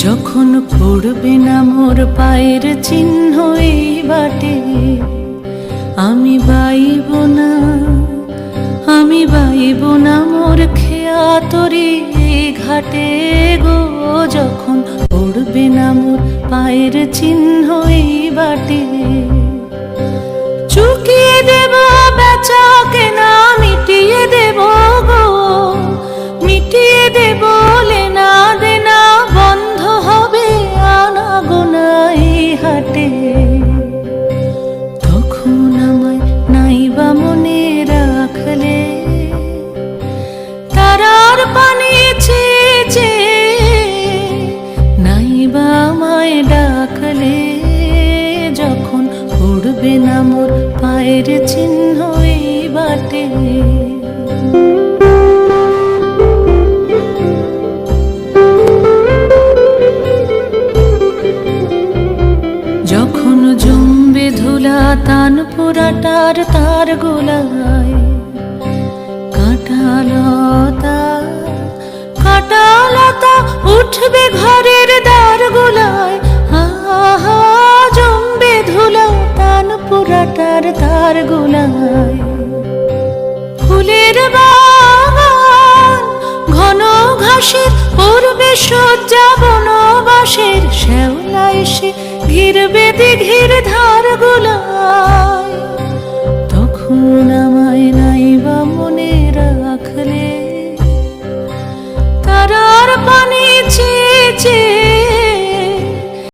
যখন পড়বে না মোর পায়ের চিহ্ন এই বাটে, আমি বাইব না, আমি বাইব না মোর খেয়া তরি ঘাটে গো। যখন পড়বে না মোর পায়ের চিহ্ন এই বাটে, চুকিয়ে দেব বেচা কেনা, মিটিয়ে দেব গো, মিটিয়ে দেব লেনা দেনা, বন্ধ হবে আনা গোনা এই হাটে। তখন আমায় নাইবা মনে রাখলে, তারার পানি চেয়ে চেয়ে নাইবা আমায় ডাকলে। যখন পড়বে না মোর পায়ের চিহ্ন এই বাটে, যখন জমবে ধুলা তান পোড়াটার তার গোলায়, কাঁটালতা কাঁটালতা উঠবে ঘরের দ্বার গোলায়। আহা জমবে ধুলা তান পোড়াটার তার গোলায়। ফুলের বাগান ঘন ঘাসের পূর্বে সজ্জা বনবাসের, শ্যাওলা এসে ঘিরবে দিঘির ধার গোলায়। তখন আমায় নাইবা মনে রাখলে, তারার পানি চেয়ে চেয়ে